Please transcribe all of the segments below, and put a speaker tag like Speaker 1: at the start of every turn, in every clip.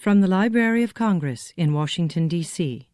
Speaker 1: From the Library of Congress in Washington, D.C.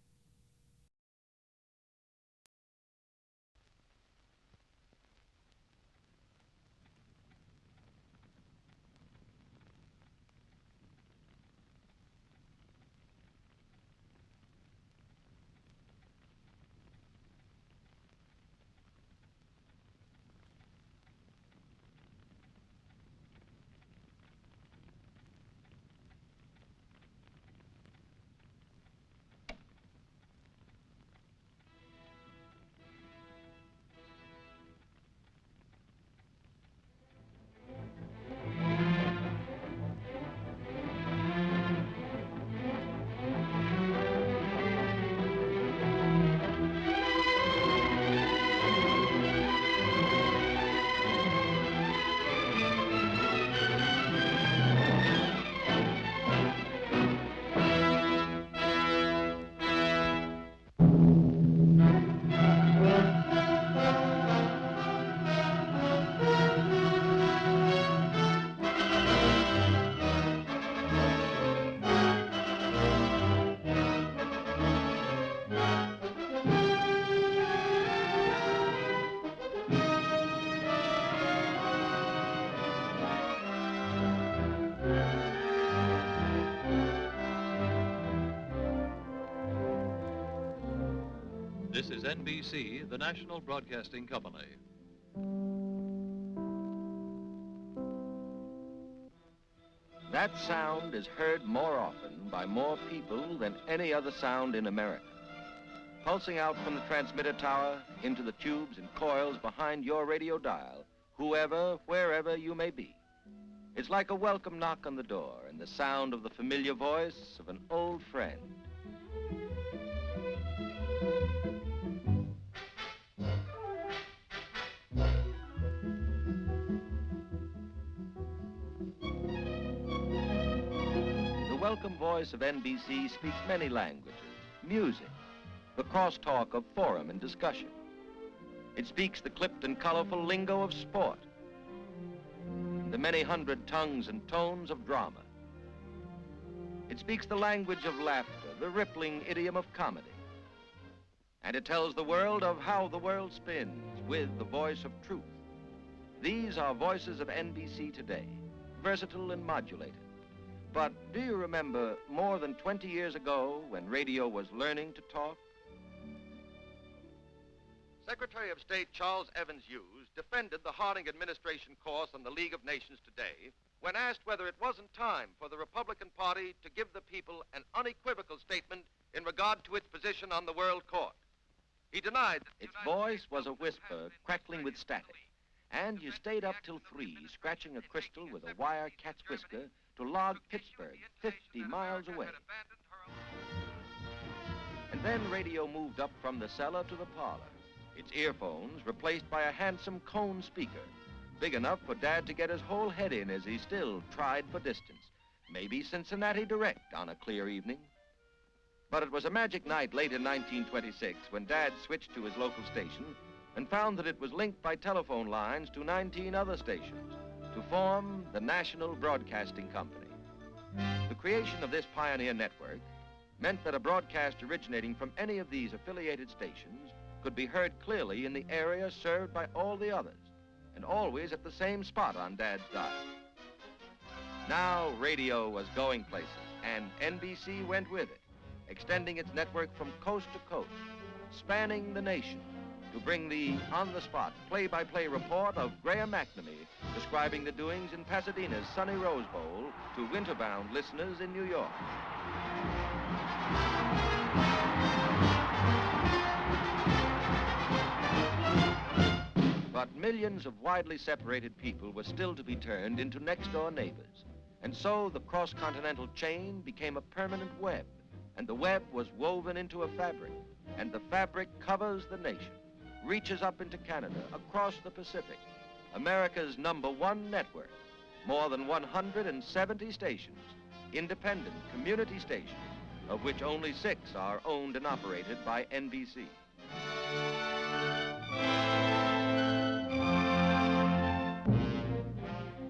Speaker 2: This is NBC, the National Broadcasting Company.
Speaker 3: That sound is heard more often by more people than any other sound in America. Pulsing out from the transmitter tower into the tubes and coils behind your radio dial, whoever, wherever you may be. It's like a welcome knock on the door and the sound of the familiar voice of an old friend. The welcome voice of NBC speaks many languages, music, the crosstalk of forum and discussion. It speaks the clipped and colorful lingo of sport, the many hundred tongues and tones of drama. It speaks the language of laughter, the rippling idiom of comedy. And it tells the world of how the world spins with the voice of truth. These are voices of NBC today, versatile and modulated. But do you remember more than 20 years ago when radio was learning to talk?
Speaker 4: Secretary of State Charles Evans Hughes defended the Harding administration course on the League of Nations today when asked whether it wasn't time for the Republican Party to give the people an unequivocal statement in regard to its position on the World Court. He denied that
Speaker 3: its voice was a whisper crackling with static, and you stayed up till 3 scratching a crystal with a wire cat's whisker to log Pittsburgh 50 miles away. And then radio moved up from the cellar to the parlor, its earphones replaced by a handsome cone speaker, big enough for Dad to get his whole head in as he still tried for distance, maybe Cincinnati direct on a clear evening. But it was a magic night late in 1926 when Dad switched to his local station and found that it was linked by telephone lines to 19 other stations to form the National Broadcasting Company. The creation of this pioneer network meant that a broadcast originating from any of these affiliated stations could be heard clearly in the area served by all the others, and always at the same spot on Dad's dial. Now radio was going places, and NBC went with it, extending its network from coast to coast, spanning the nation, to bring the on-the-spot, play-by-play report of Graham McNamee describing the doings in Pasadena's sunny Rose Bowl to winter-bound listeners in New York. But millions of widely separated people were still to be turned into next-door neighbors. And so the cross-continental chain became a permanent web, and the web was woven into a fabric, and the fabric covers the nation, reaches up into Canada, across the Pacific, America's #1 network, more than 170 stations, independent community stations, of which only 6 are owned and operated by NBC.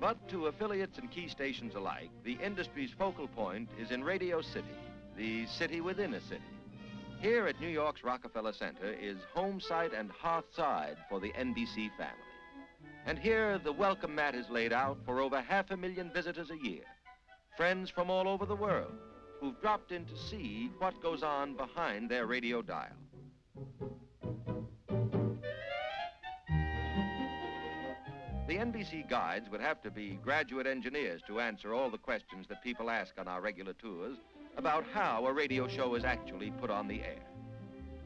Speaker 3: But to affiliates and key stations alike, the industry's focal point is in Radio City, the city within a city. Here at New York's Rockefeller Center is home site and hearth side for the NBC family. And here the welcome mat is laid out for over 500,000 visitors a year. Friends from all over the world who've dropped in to see what goes on behind their radio dial. The NBC guides would have to be graduate engineers to answer all the questions that people ask on our regular tours about how a radio show is actually put on the air.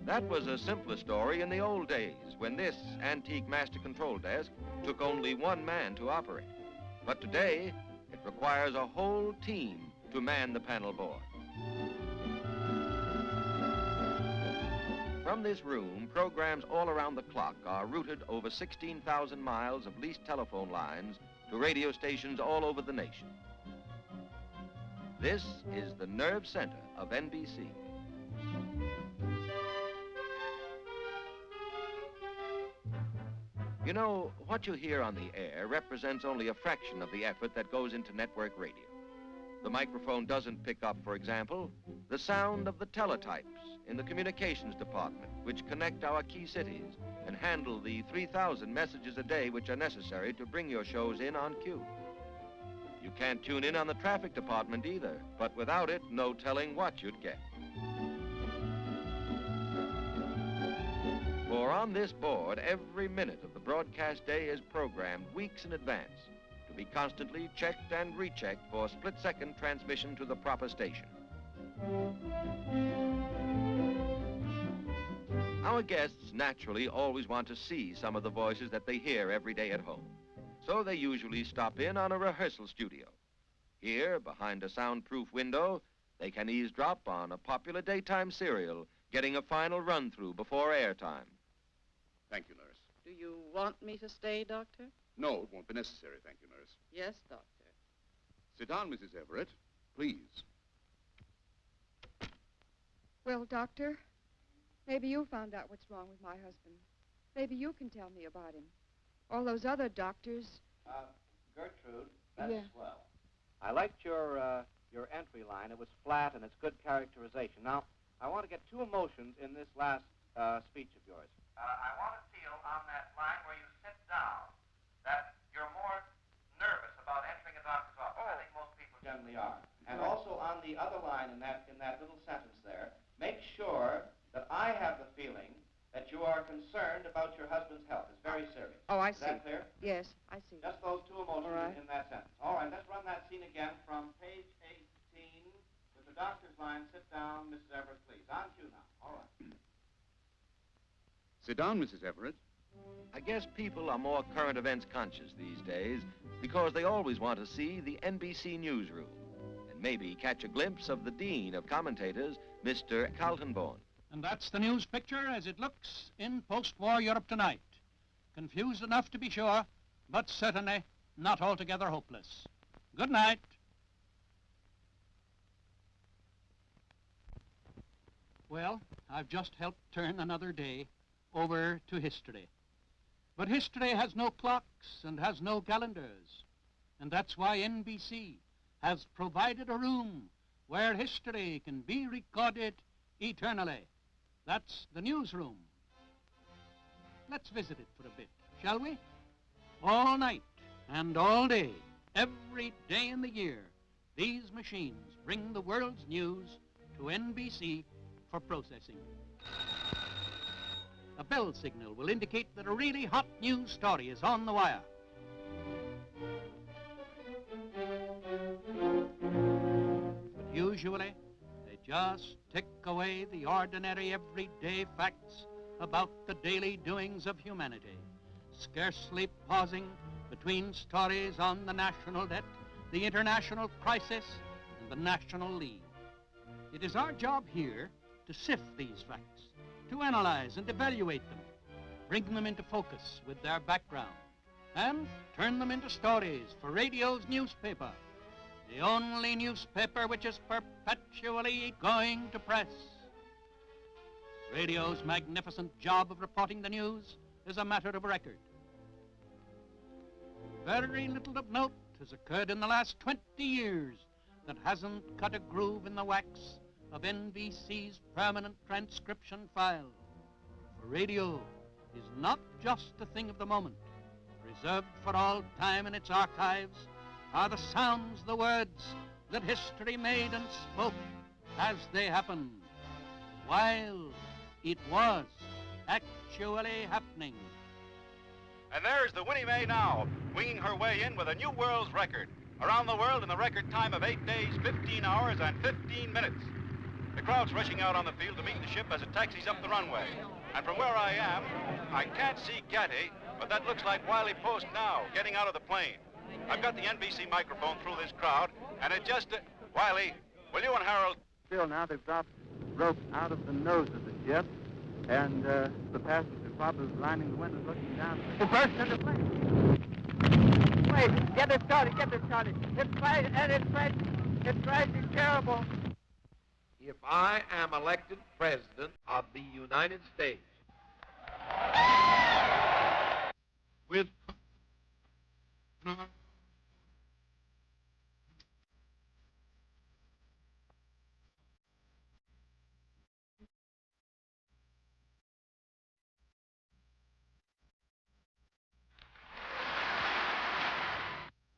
Speaker 3: That was a simpler story in the old days when this antique master control desk took only one man to operate. But today, it requires a whole team to man the panel board. From this room, programs all around the clock are routed over 16,000 miles of leased telephone lines to radio stations all over the nation. This is the nerve center of NBC. You know, what you hear on the air represents only a fraction of the effort that goes into network radio. The microphone doesn't pick up, for example, the sound of the teletypes in the communications department, which connect our key cities and handle the 3,000 messages a day which are necessary to bring your shows in on cue. You can't tune in on the traffic department either, but without it, no telling what you'd get. For on this board, every minute of the broadcast day is programmed weeks in advance to be constantly checked and rechecked for split-second transmission to the proper station. Our guests naturally always want to see some of the voices that they hear every day at home. So they usually stop in on a rehearsal studio. Here, behind a soundproof window, they can eavesdrop on a popular daytime serial, getting a final run-through before airtime.
Speaker 5: Thank you, nurse.
Speaker 6: Do you want me to stay, Doctor?
Speaker 5: No, it won't be necessary, thank you, nurse.
Speaker 6: Yes, Doctor.
Speaker 5: Sit down, Mrs. Everett, please.
Speaker 7: Well, Doctor, maybe you found out what's wrong with my husband. Maybe you can tell me about him. All those other doctors...
Speaker 8: Gertrude, that's
Speaker 7: Yeah.
Speaker 8: swell. I liked your entry line. It was flat and it's good characterization. Now, I want to get two emotions in this last speech of yours. I want to feel on that line where you sit down that you're more nervous about entering a doctor's office. I think most people generally are. And also on the other line in that little sentence there, make sure that I have the feeling that you are concerned about your husband's health. It's very serious.
Speaker 7: Oh, I
Speaker 8: Is
Speaker 7: see.
Speaker 8: that clear?
Speaker 7: Yes, I see.
Speaker 8: Just those two emotions
Speaker 7: All right.
Speaker 8: in that sentence. All right, let's run that scene again from page 18 with the doctor's line. Sit down, Mrs. Everett, please. On cue now. All right.
Speaker 5: Sit down, Mrs. Everett.
Speaker 3: I guess people are more current events conscious these days because they always want to see the NBC newsroom and maybe catch a glimpse of the dean of commentators, Mr. Kaltenborn.
Speaker 9: And that's the news picture as it looks in post-war Europe tonight. Confused enough to be sure, but certainly not altogether hopeless. Good night. Well, I've just helped turn another day over to history. But history has no clocks and has no calendars. And that's why NBC has provided a room where history can be recorded eternally. That's the newsroom. Let's visit it for a bit, shall we? All night and all day, every day in the year, these machines bring the world's news to NBC for processing. A bell signal will indicate that a really hot news story is on the wire. But usually, they just tick away the ordinary, everyday facts about the daily doings of humanity, scarcely pausing between stories on the national debt, the international crisis, and the National League. It is our job here to sift these facts, to analyze and evaluate them, bring them into focus with their background, and turn them into stories for radio's newspaper, the only newspaper which is perpetually going to press. Radio's magnificent job of reporting the news is a matter of record. Very little of note has occurred in the last 20 years that hasn't cut a groove in the wax of NBC's permanent transcription file. For radio is not just a thing of the moment. Reserved for all time in its archives are the sounds, the words that history made and spoke as they happened, while it was actually happening.
Speaker 10: And there's the Winnie Mae now, winging her way in with a new world's record. Around the world in the record time of 8 days, 15 hours, and 15 minutes. The crowd's rushing out on the field to meet the ship as it taxis up the runway. And from where I am, I can't see Pathe, but that looks like Wiley Post now, getting out of the plane. I've got the NBC microphone through this crowd, and it just... Wiley, will you and Harold...
Speaker 8: Still now, they've dropped rope out of the nose of the ship, and the passenger prop is lining the windows looking down. It burst into flames. Wait, get it started. It's crashing, and it's crashing terrible.
Speaker 4: If I am elected president of the United States, with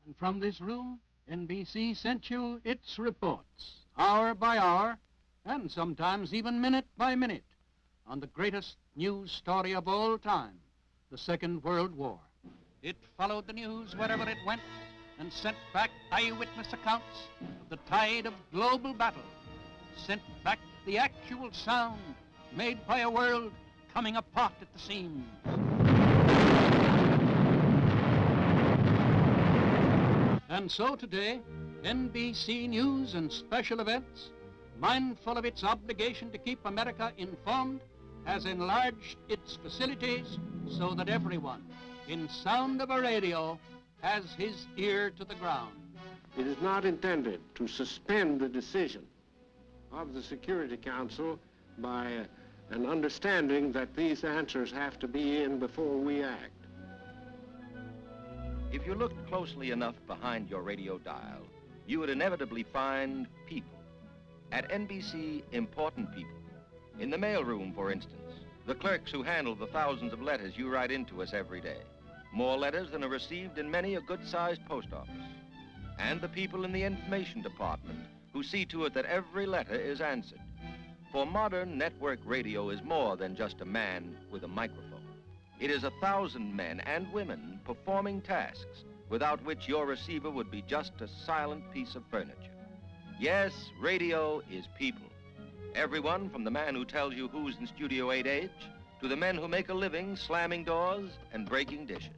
Speaker 9: And from this room, NBC sent you its reports, hour by hour, and sometimes even minute by minute, on the greatest news story of all time, the Second World War. It followed the news wherever it went and sent back eyewitness accounts of the tide of global battle, sent back the actual sound made by a world coming apart at the seams. And so today, NBC News and Special Events, mindful of its obligation to keep America informed, has enlarged its facilities so that everyone, in sound of a radio, has his ear to the ground.
Speaker 11: It is not intended to suspend the decision of the Security Council by an understanding that these answers have to be in before we act.
Speaker 3: If you looked closely enough behind your radio dial, you would inevitably find people. At NBC, important people. In the mailroom, for instance, the clerks who handle the thousands of letters you write into us every day. More letters than are received in many a good-sized post office. And the people in the information department who see to it that every letter is answered. For modern network radio is more than just a man with a microphone. It is 1,000 men and women performing tasks without which your receiver would be just a silent piece of furniture. Yes, radio is people. Everyone from the man who tells you who's in Studio 8H to the men who make a living slamming doors and breaking dishes.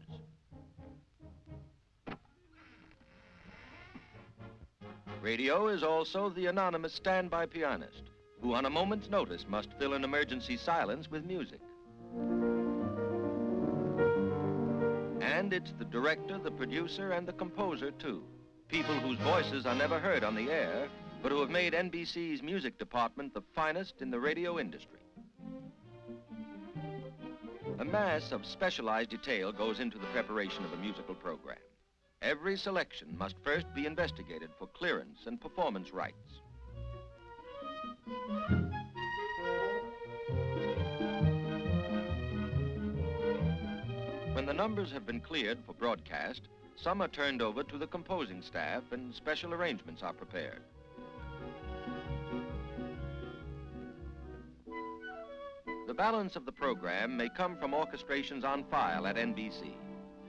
Speaker 3: Radio is also the anonymous standby pianist who on a moment's notice must fill an emergency silence with music. And it's the director, the producer, and the composer, too. People whose voices are never heard on the air, but who have made NBC's music department the finest in the radio industry. A mass of specialized detail goes into the preparation of a musical program. Every selection must first be investigated for clearance and performance rights. When the numbers have been cleared for broadcast, some are turned over to the composing staff and special arrangements are prepared. The balance of the program may come from orchestrations on file at NBC,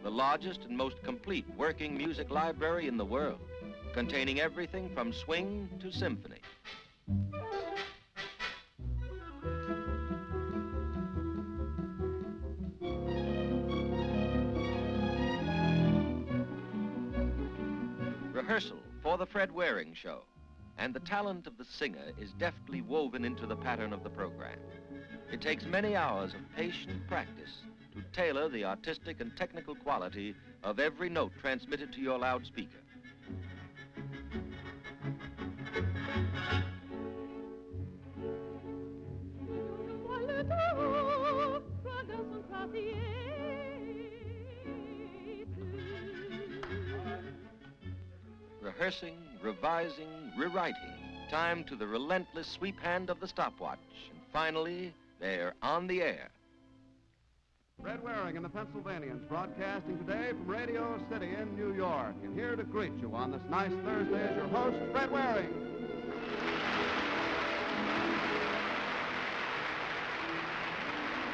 Speaker 3: the largest and most complete working music library in the world, containing everything from swing to symphony. Rehearsal for the Fred Waring show, and the talent of the singer is deftly woven into the pattern of the program. It takes many hours of patient practice to tailor the artistic and technical quality of every note transmitted to your loudspeaker. rehearsing, revising, rewriting, time to the relentless sweep hand of the stopwatch. And finally, they're on the air.
Speaker 12: Fred Waring and the Pennsylvanians broadcasting today from Radio City in New York. And here to greet you on this nice Thursday is your host, Fred Waring.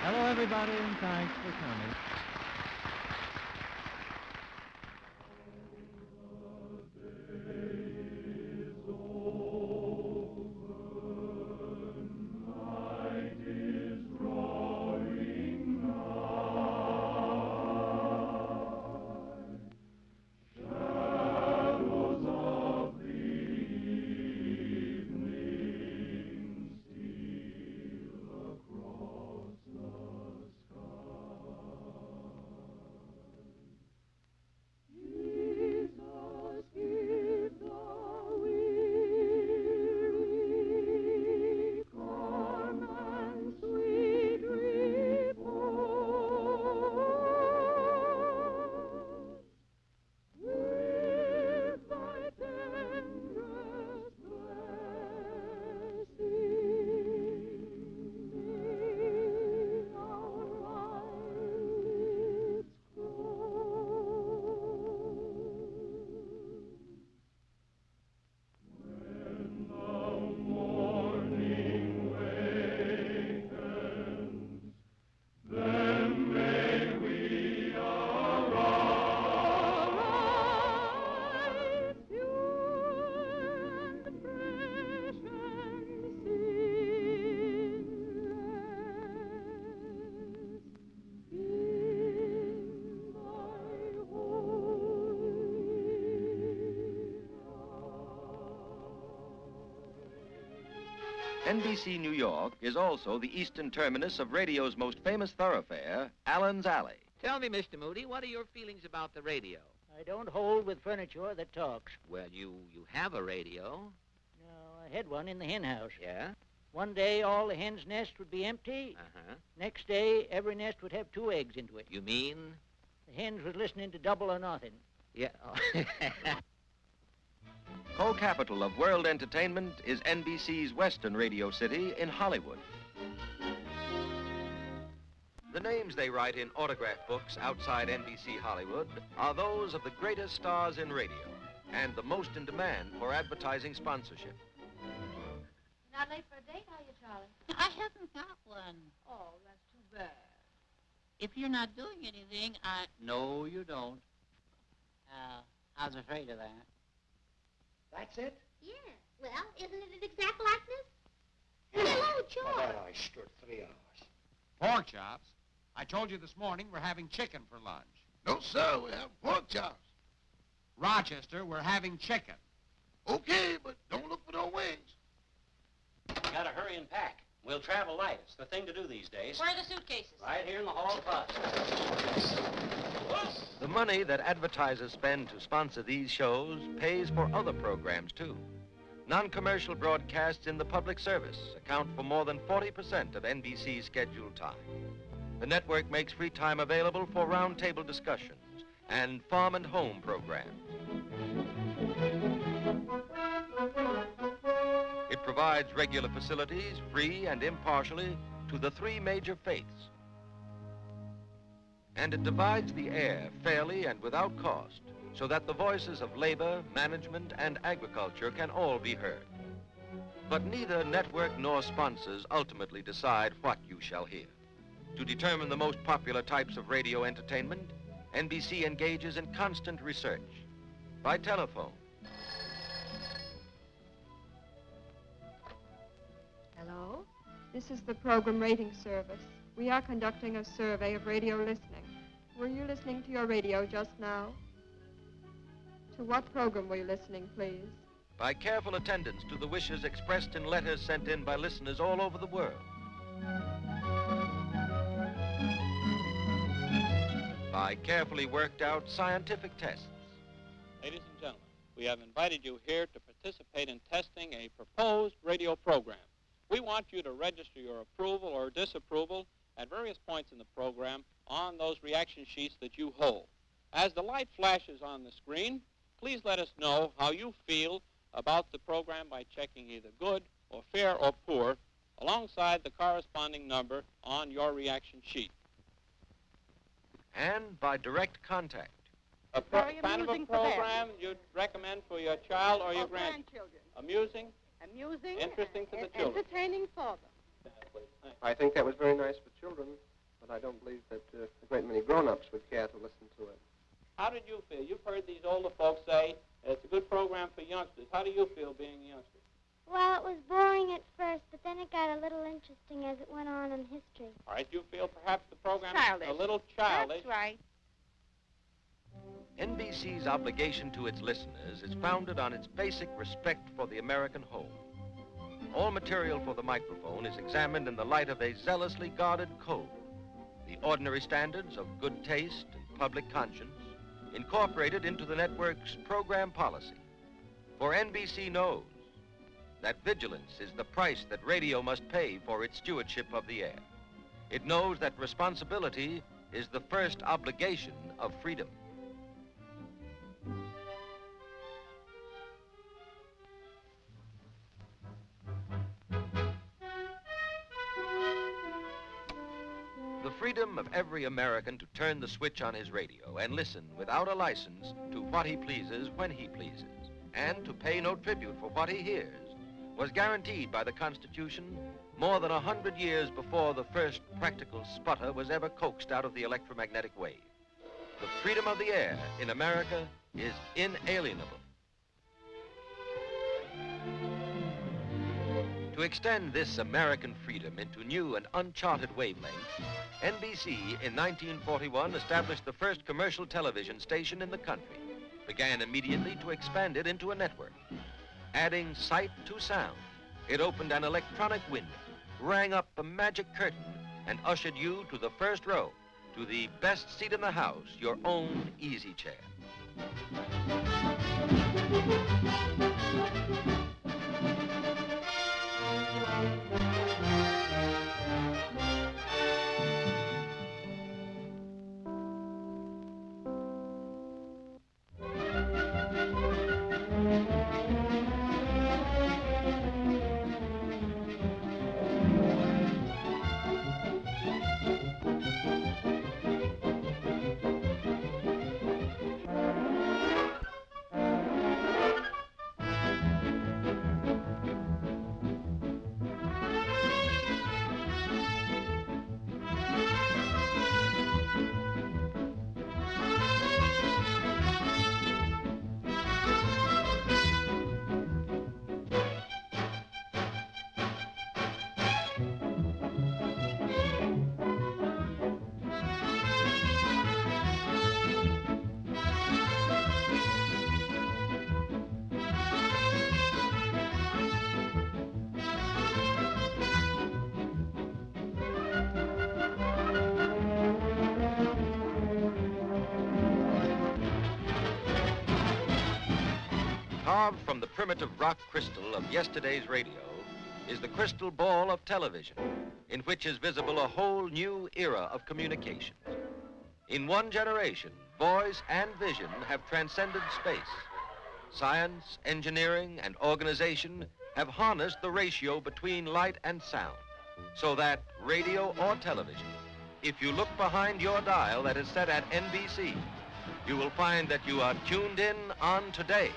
Speaker 13: Hello, everybody, and thanks for coming.
Speaker 3: NBC New York is also the eastern terminus of radio's most famous thoroughfare, Allen's Alley.
Speaker 14: Tell me, Mr. Moody, what are your feelings about the radio?
Speaker 15: I don't hold with furniture that talks.
Speaker 14: Well, you have a radio.
Speaker 15: No, I had one in the hen house.
Speaker 14: Yeah?
Speaker 15: One day, all the hen's nests would be empty.
Speaker 14: Uh-huh.
Speaker 15: Next day, every nest would have 2 eggs into it.
Speaker 14: You mean?
Speaker 15: The hens was listening to Double or Nothing.
Speaker 14: Yeah.
Speaker 3: Co-capital of world entertainment is NBC's Western radio city in Hollywood. The names they write in autograph books outside NBC Hollywood are those of the greatest stars in radio and the most in demand for advertising sponsorship.
Speaker 16: Not late for a date, are you, Charlie?
Speaker 17: I haven't got one.
Speaker 16: Oh, that's too bad.
Speaker 17: If you're not doing anything,
Speaker 9: No, you don't.
Speaker 17: I was afraid of that.
Speaker 8: That's it?
Speaker 16: Yeah. Well, isn't it an exact likeness? Hello, George.
Speaker 8: Oh, that I stood 3 hours.
Speaker 18: Pork chops? I told you this morning we're having chicken for lunch.
Speaker 19: No, sir, we have pork chops.
Speaker 18: Rochester, we're having chicken.
Speaker 19: Okay, but don't look for no wings.
Speaker 20: Gotta hurry and pack. We'll travel light. It's the thing to do these days.
Speaker 16: Where are the suitcases?
Speaker 20: Right here in the hall closet.
Speaker 3: The money that advertisers spend to sponsor these shows pays for other programs, too. Non-commercial broadcasts in the public service account for more than 40% of NBC's scheduled time. The network makes free time available for roundtable discussions and farm and home programs. It provides regular facilities, free and impartially, to the 3 major faiths. And it divides the air fairly and without cost, so that the voices of labor, management, and agriculture can all be heard. But neither network nor sponsors ultimately decide what you shall hear. To determine the most popular types of radio entertainment, NBC engages in constant research by telephone.
Speaker 7: Hello? This is the program rating service. We are conducting a survey of radio listening. Were you listening to your radio just now? To what program were you listening, please?
Speaker 3: By careful attendance to the wishes expressed in letters sent in by listeners all over the world. By carefully worked out scientific tests.
Speaker 21: Ladies and gentlemen, we have invited you here to participate in testing a proposed radio program. We want you to register your approval or disapproval at various points in the program on those reaction sheets that you hold. As the light flashes on the screen, Please let us know how you feel about the program by checking either good or fair or poor alongside the corresponding number on your reaction sheet.
Speaker 3: And by direct contact.
Speaker 21: A kind of a program you'd recommend for your child or your grandchildren. Amusing?
Speaker 6: Amusing.
Speaker 21: Interesting to the children.
Speaker 6: Entertaining for them.
Speaker 1: I think that was very nice for children, but I don't believe that a great many grown-ups would care to listen to it.
Speaker 21: How did you feel? You've heard these older folks say it's a good program for youngsters. How do you feel being a youngster?
Speaker 16: Well, it was boring at first, but then it got a little interesting as it went on in history.
Speaker 21: All right, you feel perhaps the program
Speaker 6: Childish.
Speaker 21: a little childish.
Speaker 6: That's right.
Speaker 3: NBC's obligation to its listeners is founded on its basic respect for the American home. All material for the microphone is examined in the light of a zealously guarded code. The ordinary standards of good taste and public conscience incorporated into the network's program policy. For NBC knows that vigilance is the price that radio must pay for its stewardship of the air. It knows that responsibility is the first obligation of freedom. The freedom of every American to turn the switch on his radio and listen without a license to what he pleases when he pleases, and to pay no tribute for what he hears, was guaranteed by the Constitution more than 100 years before the first practical sputter was ever coaxed out of the electromagnetic wave. The freedom of the air in America is inalienable. To extend this American freedom into new and uncharted wavelengths, NBC in 1941 established the first commercial television station in the country, began immediately to expand it into a network. Adding sight to sound, it opened an electronic window, rang up the magic curtain, and ushered you to the first row, to the best seat in the house, your own easy chair. Carved from the primitive rock crystal of yesterday's radio is the crystal ball of television, in which is visible a whole new era of communication. In one generation, voice and vision have transcended space. Science, engineering, and organization have harnessed the ratio between light and sound, so that radio or television, if you look behind your dial that is set at NBC, you will find that you are tuned in on today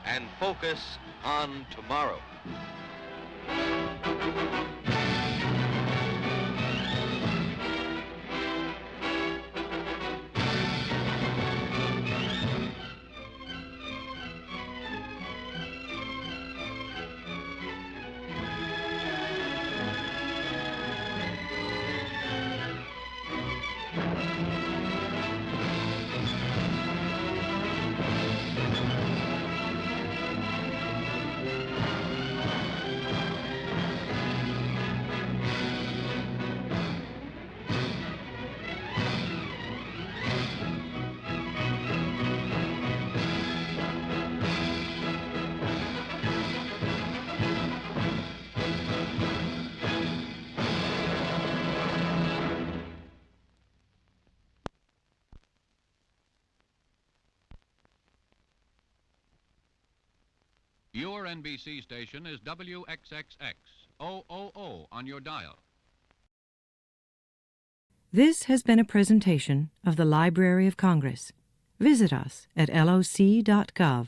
Speaker 3: and focus on tomorrow.
Speaker 2: NBC station is WXXX, 000 on your dial.
Speaker 22: This has been a presentation of the Library of Congress. Visit us at loc.gov.